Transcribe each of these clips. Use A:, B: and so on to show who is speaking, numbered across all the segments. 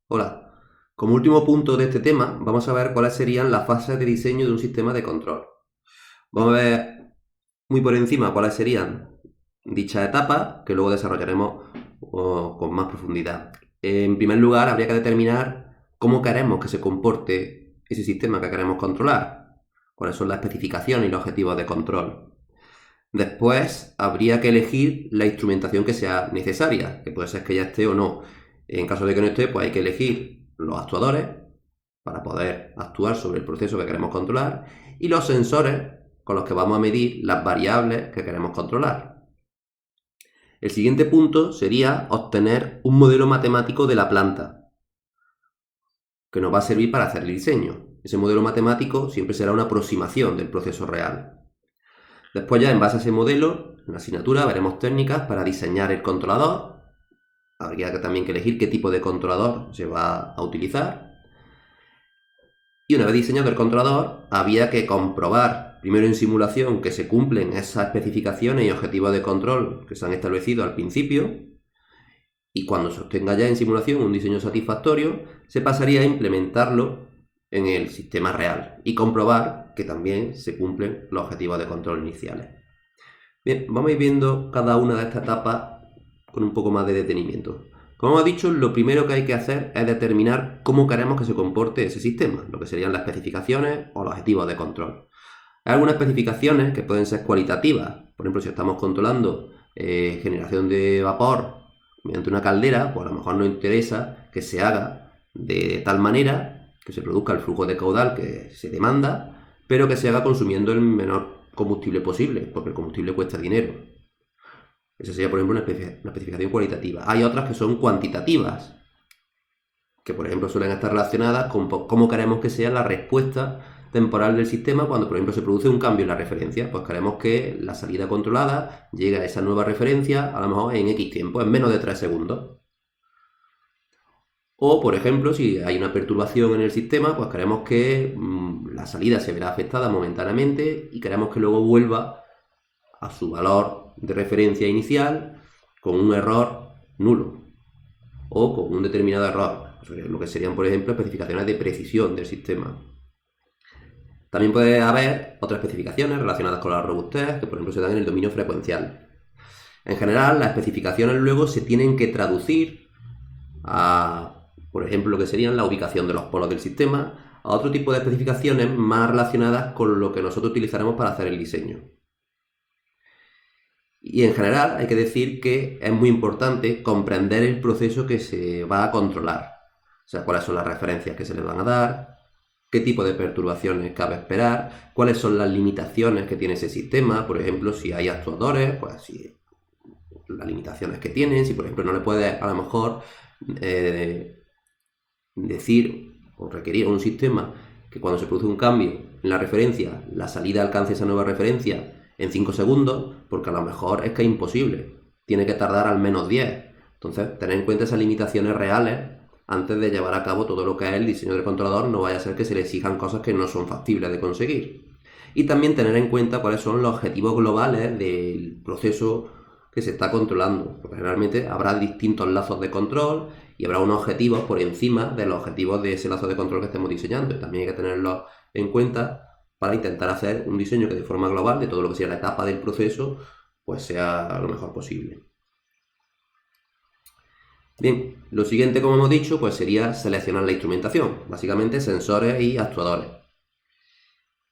A: Hola, como último punto de este tema, vamos a ver cuáles serían las fases de diseño de un sistema de control. Vamos a ver muy por encima cuáles serían dichas etapas, que luego desarrollaremos con más profundidad. En primer lugar, habría que determinar cómo queremos que se comporte ese sistema que queremos controlar, cuáles son las especificaciones y los objetivos de control. Después, habría que elegir la instrumentación que sea necesaria, que puede ser que ya esté o no. En caso de que no esté, pues hay que elegir los actuadores para poder actuar sobre el proceso que queremos controlar y los sensores con los que vamos a medir las variables que queremos controlar. El siguiente punto sería obtener un modelo matemático de la planta que nos va a servir para hacer el diseño. Ese modelo matemático siempre será una aproximación del proceso real. Después ya en base a ese modelo, en la asignatura veremos técnicas para diseñar el controlador. Habría también que elegir qué tipo de controlador se va a utilizar. Y una vez diseñado el controlador, había que comprobar primero en simulación que se cumplen esas especificaciones y objetivos de control que se han establecido al principio. Y cuando se obtenga ya en simulación un diseño satisfactorio, se pasaría a implementarlo en el sistema real y comprobar que también se cumplen los objetivos de control iniciales. Bien, vamos a ir viendo cada una de estas etapas con un poco más de detenimiento. Como hemos dicho, lo primero que hay que hacer es determinar cómo queremos que se comporte ese sistema, lo que serían las especificaciones o los objetivos de control. Hay algunas especificaciones que pueden ser cualitativas. Por ejemplo, si estamos controlando generación de vapor mediante una caldera, pues a lo mejor nos interesa que se haga de tal manera que se produzca el flujo de caudal que se demanda, pero que se haga consumiendo el menor combustible posible, porque el combustible cuesta dinero. Esa sería, por ejemplo, una especificación cualitativa. Hay otras que son cuantitativas, que por ejemplo suelen estar relacionadas con cómo queremos que sea la respuesta temporal del sistema cuando, por ejemplo, se produce un cambio en la referencia. Pues queremos que la salida controlada llegue a esa nueva referencia, a lo mejor en X tiempo, en menos de 3 segundos. O, por ejemplo, si hay una perturbación en el sistema, pues queremos que la salida se verá afectada momentáneamente y queremos que luego vuelva a su valor de referencia inicial con un error nulo o con un determinado error, lo que serían, por ejemplo, especificaciones de precisión del sistema. También puede haber otras especificaciones relacionadas con la robustez, que por ejemplo se dan en el dominio frecuencial. En general, las especificaciones luego se tienen que traducir a, por ejemplo, lo que serían la ubicación de los polos del sistema, a otro tipo de especificaciones más relacionadas con lo que nosotros utilizaremos para hacer el diseño. Y en general hay que decir que es muy importante comprender el proceso que se va a controlar. O sea, cuáles son las referencias que se le van a dar, qué tipo de perturbaciones cabe esperar, cuáles son las limitaciones que tiene ese sistema. Por ejemplo, si hay actuadores, pues si las limitaciones que tienen, si por ejemplo no le puedes a lo mejor decir o requerir a un sistema que cuando se produce un cambio en la referencia, la salida alcance esa nueva referencia en 5 segundos, porque a lo mejor es que es imposible. Tiene que tardar al menos 10. Entonces, tener en cuenta esas limitaciones reales antes de llevar a cabo todo lo que es el diseño del controlador, no vaya a ser que se le exijan cosas que no son factibles de conseguir. Y también tener en cuenta cuáles son los objetivos globales del proceso que se está controlando, porque generalmente habrá distintos lazos de control y habrá unos objetivos por encima de los objetivos de ese lazo de control que estemos diseñando. Y también hay que tenerlos en cuenta para intentar hacer un diseño que de forma global de todo lo que sea la etapa del proceso pues sea lo mejor posible. Bien, lo siguiente, como hemos dicho, pues sería seleccionar la instrumentación, básicamente sensores y actuadores.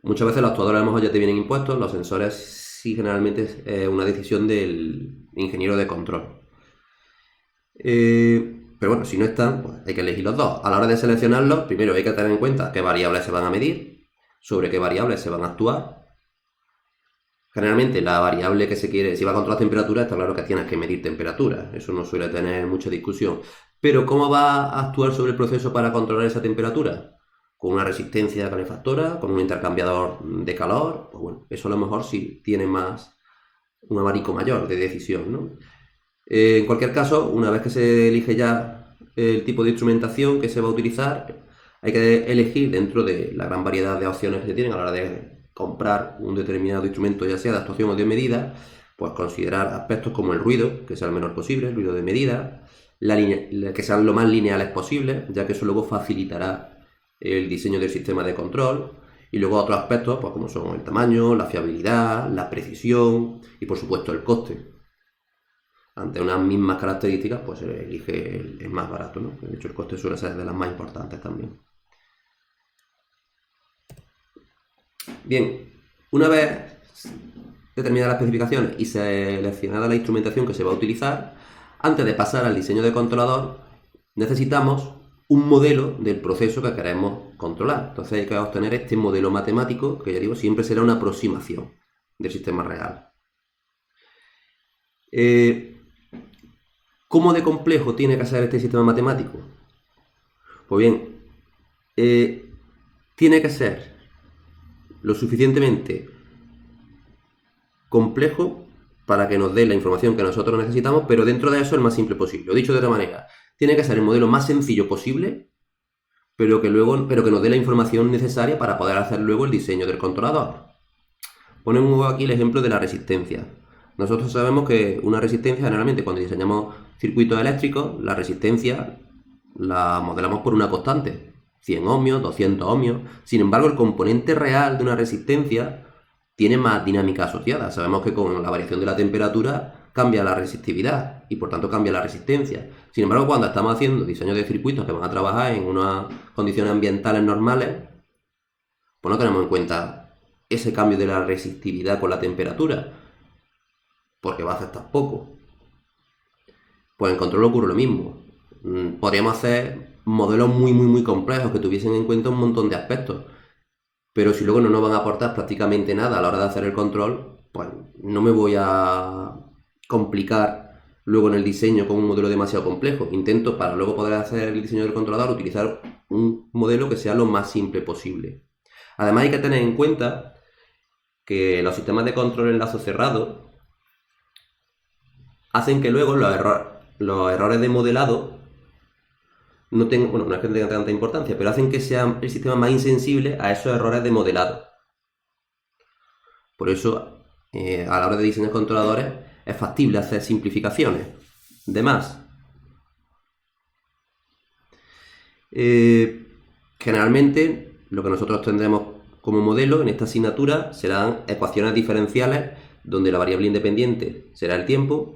A: Muchas veces los actuadores a lo mejor ya te vienen impuestos, los sensores sí generalmente es una decisión del ingeniero de control. Pero bueno, si no están, pues hay que elegir los dos. A la hora de seleccionarlos, primero hay que tener en cuenta qué variables se van a medir, sobre qué variables se van a actuar. Generalmente la variable que se quiere, si va a controlar temperatura, está claro que tienes que medir temperatura, eso no suele tener mucha discusión. Pero ¿cómo va a actuar sobre el proceso para controlar esa temperatura? ¿Con una resistencia calefactora? ¿Con un intercambiador de calor? Pues bueno, eso a lo mejor sí tiene más un abanico mayor de decisión, ¿no? En cualquier caso, una vez que se elige ya el tipo de instrumentación que se va a utilizar, hay que elegir dentro de la gran variedad de opciones que se tienen a la hora de comprar un determinado instrumento, ya sea de actuación o de medida, pues considerar aspectos como el ruido, que sea el menor posible, el ruido de medida, que sean lo más lineales posible, ya que eso luego facilitará el diseño del sistema de control. Y luego otros aspectos, pues como son el tamaño, la fiabilidad, la precisión y por supuesto el coste. Ante unas mismas características, pues se elige el más barato, ¿no? De hecho, el coste suele ser de las más importantes también. Bien, una vez determinadas las especificaciones y seleccionada la instrumentación que se va a utilizar, antes de pasar al diseño de controlador, necesitamos un modelo del proceso que queremos controlar. Entonces hay que obtener este modelo matemático, que ya digo, siempre será una aproximación del sistema real. ¿Cómo de complejo tiene que ser este sistema matemático? Pues bien, tiene que ser lo suficientemente complejo para que nos dé la información que nosotros necesitamos, pero dentro de eso el más simple posible. O dicho de otra manera, tiene que ser el modelo más sencillo posible, pero que nos dé la información necesaria para poder hacer luego el diseño del controlador. Ponemos aquí el ejemplo de la resistencia. Nosotros sabemos que una resistencia, generalmente cuando diseñamos circuitos eléctricos, la resistencia la modelamos por una constante, 100 ohmios, 200 ohmios. Sin embargo, el componente real de una resistencia tiene más dinámica asociada. Sabemos que con la variación de la temperatura cambia la resistividad y por tanto cambia la resistencia. Sin embargo, cuando estamos haciendo diseños de circuitos que van a trabajar en unas condiciones ambientales normales, pues no tenemos en cuenta ese cambio de la resistividad con la temperatura, porque va a afectar poco. Pues en control ocurre lo mismo. Podríamos hacer modelos muy complejos que tuviesen en cuenta un montón de aspectos, pero si luego no nos van a aportar prácticamente nada a la hora de hacer el control, pues no me voy a complicar luego en el diseño con un modelo demasiado complejo. Intento, para luego poder hacer el diseño del controlador, utilizar un modelo que sea lo más simple posible. Además hay que tener en cuenta que los sistemas de control en lazo cerrado hacen que luego los errores de modelado no es que tengan tanta importancia, pero hacen que sea el sistema más insensible a esos errores de modelado. Por eso, a la hora de diseñar controladores, es factible hacer simplificaciones. De más, generalmente, lo que nosotros tendremos como modelo en esta asignatura serán ecuaciones diferenciales donde la variable independiente será el tiempo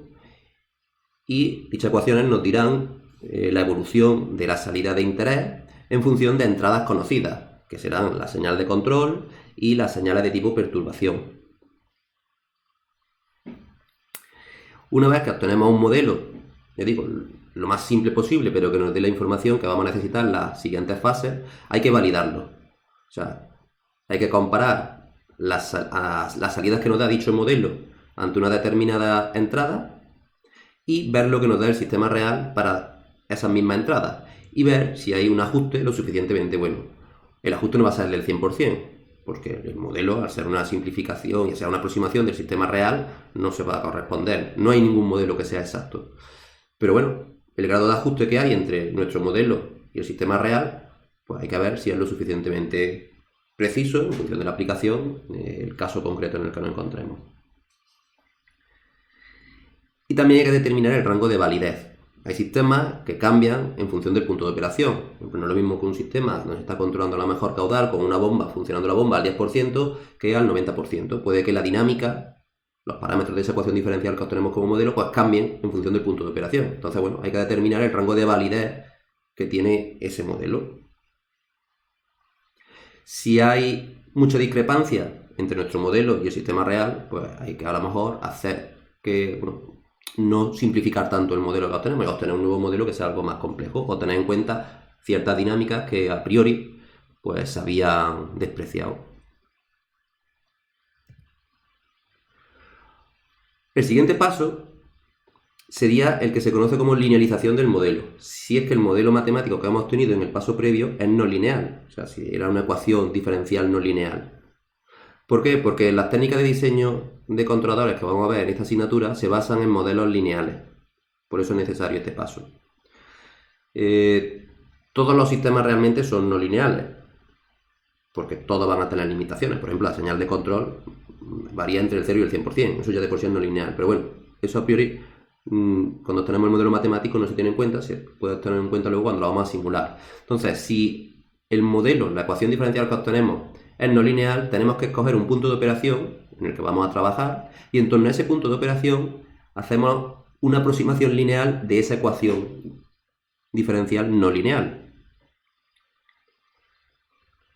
A: y dichas ecuaciones nos dirán la evolución de la salida de interés en función de entradas conocidas, que serán la señal de control y las señales de tipo perturbación. Una vez que obtenemos un modelo, ya digo, lo más simple posible, pero que nos dé la información que vamos a necesitar en las siguientes fases, hay que validarlo. O sea, hay que comparar las salidas que nos da dicho modelo ante una determinada entrada y ver lo que nos da el sistema real para esas mismas entradas y ver si hay un ajuste lo suficientemente bueno. El ajuste no va a ser del 100%, porque el modelo, al ser una simplificación y sea una aproximación del sistema real, no se va a corresponder. No hay ningún modelo que sea exacto. Pero bueno, el grado de ajuste que hay entre nuestro modelo y el sistema real, pues hay que ver si es lo suficientemente preciso en función de la aplicación, el caso concreto en el que nos encontremos. Y también hay que determinar el rango de validez. Hay sistemas que cambian en función del punto de operación. No es lo mismo que un sistema donde se está controlando la mejor caudal con una bomba, funcionando la bomba al 10% que al 90%. Puede que la dinámica, los parámetros de esa ecuación diferencial que obtenemos como modelo, pues cambien en función del punto de operación. Entonces, bueno, hay que determinar el rango de validez que tiene ese modelo. Si hay mucha discrepancia entre nuestro modelo y el sistema real, pues hay que a lo mejor hacer que, no simplificar tanto el modelo que obtenemos y obtener un nuevo modelo que sea algo más complejo o tener en cuenta ciertas dinámicas que a priori pues se habían despreciado. El siguiente paso sería el que se conoce como linealización del modelo. Si es que el modelo matemático que hemos tenido en el paso previo es no lineal, o sea, si era una ecuación diferencial no lineal. ¿Por qué? Porque las técnicas de diseño de controladores que vamos a ver en esta asignatura se basan en modelos lineales. Por eso es necesario este paso. Todos los sistemas realmente son no lineales, porque todos van a tener limitaciones. Por ejemplo, la señal de control varía entre el 0 y el 100%. Eso ya de por sí es no lineal. Pero bueno, eso a priori cuando tenemos el modelo matemático no se tiene en cuenta, se puede tener en cuenta luego cuando lo vamos a simular. Entonces, si el modelo, la ecuación diferencial que obtenemos es no lineal, tenemos que escoger un punto de operación en el que vamos a trabajar y en torno a ese punto de operación hacemos una aproximación lineal de esa ecuación diferencial no lineal.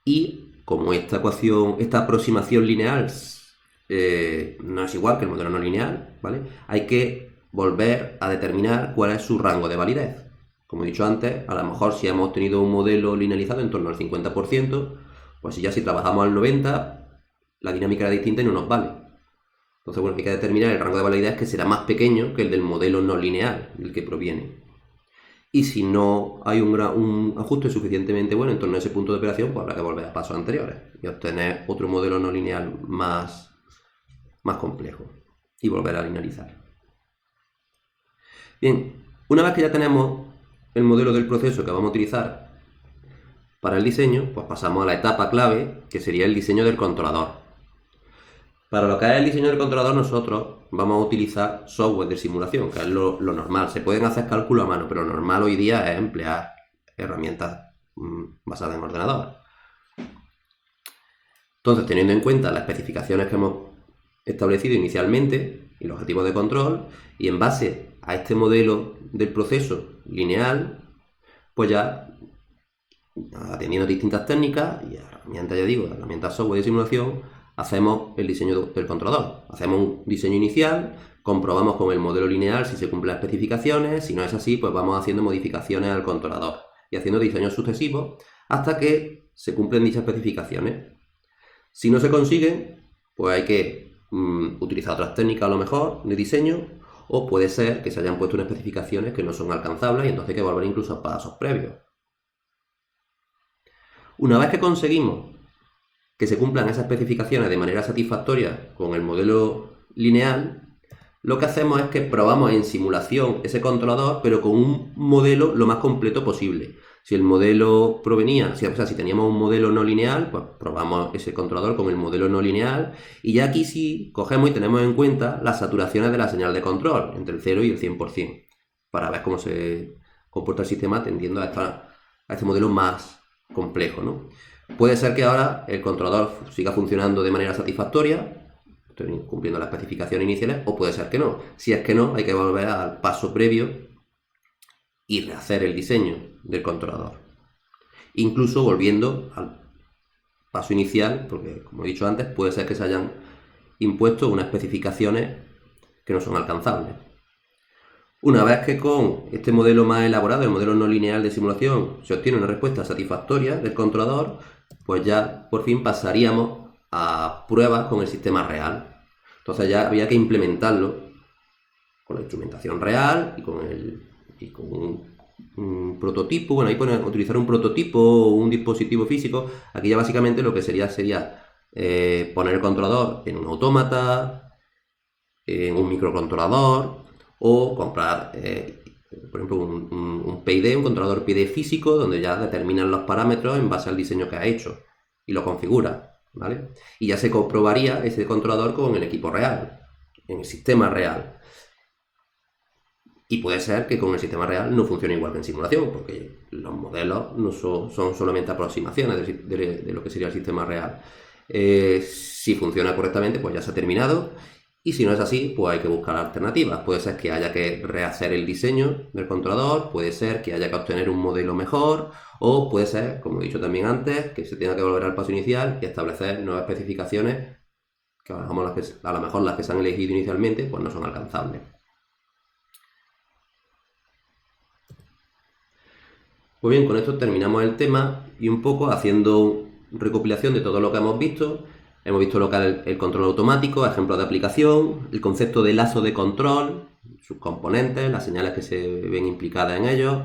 A: Y como esta aproximación lineal no es igual que el modelo no lineal, ¿vale? Hay que volver a determinar cuál es su rango de validez. Como he dicho antes, a lo mejor si hemos tenido un modelo linealizado en torno al 50%, pues si trabajamos al 90%, la dinámica era distinta y no nos vale. Entonces, bueno, hay que determinar el rango de validez que será más pequeño que el del modelo no lineal, del que proviene. Y si no hay un ajuste suficientemente bueno en torno a ese punto de operación, pues habrá que volver a pasos anteriores y obtener otro modelo no lineal más complejo y volver a linealizar. Bien, una vez que ya tenemos el modelo del proceso que vamos a utilizar para el diseño, pues pasamos a la etapa clave, que sería el diseño del controlador. Para lo que es el diseño del controlador, nosotros vamos a utilizar software de simulación, que es lo normal. Se pueden hacer cálculos a mano, pero lo normal hoy día es emplear herramientas basadas en ordenador. Entonces, teniendo en cuenta las especificaciones que hemos establecido inicialmente y los objetivos de control, y en base a este modelo del proceso lineal, pues ya atendiendo a distintas técnicas y herramientas software de simulación, hacemos el diseño del controlador. Hacemos un diseño inicial, comprobamos con el modelo lineal si se cumplen las especificaciones. Si no es así, pues vamos haciendo modificaciones al controlador y haciendo diseños sucesivos hasta que se cumplen dichas especificaciones. Si no se consiguen, pues hay que utilizar otras técnicas a lo mejor de diseño, o puede ser que se hayan puesto unas especificaciones que no son alcanzables y entonces hay que volver incluso a pasos previos. Una vez que conseguimos que se cumplan esas especificaciones de manera satisfactoria con el modelo lineal, lo que hacemos es que probamos en simulación ese controlador, pero con un modelo lo más completo posible. Si el modelo provenía, si teníamos un modelo no lineal, pues probamos ese controlador con el modelo no lineal, y ya aquí sí cogemos y tenemos en cuenta las saturaciones de la señal de control, entre el 0 y el 100%, para ver cómo se comporta el sistema atendiendo a este modelo más complejo, ¿no? Puede ser que ahora el controlador siga funcionando de manera satisfactoria, cumpliendo las especificaciones iniciales, o puede ser que no. Si es que no, hay que volver al paso previo y rehacer el diseño del controlador. Incluso volviendo al paso inicial, porque como he dicho antes, puede ser que se hayan impuesto unas especificaciones que no son alcanzables. Una vez que con este modelo más elaborado, el modelo no lineal de simulación, se obtiene una respuesta satisfactoria del controlador, pues ya por fin pasaríamos a pruebas con el sistema real. Entonces ya había que implementarlo con la instrumentación real y con un prototipo. Bueno, ahí pueden utilizar un prototipo o un dispositivo físico. Aquí ya básicamente lo que sería poner el controlador en un autómata, en un microcontrolador, o comprar, por ejemplo, un PID, un controlador PID físico, donde ya determinan los parámetros en base al diseño que ha hecho y lo configura, ¿vale? Y ya se comprobaría ese controlador con el equipo real, en el sistema real. Y puede ser que con el sistema real no funcione igual que en simulación, porque los modelos no son solamente aproximaciones de lo que sería el sistema real. Si funciona correctamente, pues ya se ha terminado. Y si no es así, pues hay que buscar alternativas. Puede ser que haya que rehacer el diseño del controlador, puede ser que haya que obtener un modelo mejor, o puede ser, como he dicho también antes, que se tenga que volver al paso inicial y establecer nuevas especificaciones que a lo mejor las que se han elegido inicialmente pues no son alcanzables. Pues bien, con esto terminamos el tema y un poco haciendo recopilación de todo lo que hemos visto. Hemos visto lo que es el control automático, ejemplos de aplicación, el concepto de lazo de control, sus componentes, las señales que se ven implicadas en ellos,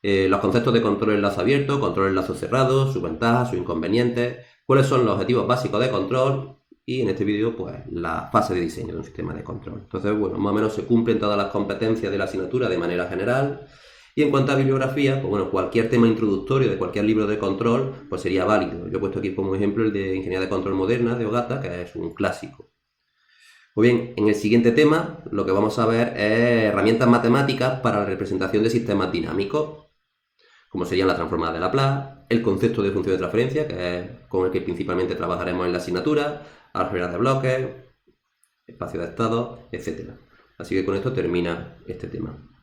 A: los conceptos de control en lazo abierto, control en lazo cerrado, sus ventajas, sus inconvenientes, cuáles son los objetivos básicos de control y en este vídeo pues la fase de diseño de un sistema de control. Entonces, bueno, más o menos se cumplen todas las competencias de la asignatura de manera general. Y en cuanto a bibliografía, pues bueno, cualquier tema introductorio de cualquier libro de control pues sería válido. Yo he puesto aquí como ejemplo el de Ingeniería de Control Moderna de Ogata, que es un clásico. O bien, en el siguiente tema, lo que vamos a ver es herramientas matemáticas para la representación de sistemas dinámicos, como serían la transformada de Laplace, el concepto de función de transferencia, que es con el que principalmente trabajaremos en la asignatura, álgebra de bloques, espacio de estados, etc. Así que con esto termina este tema.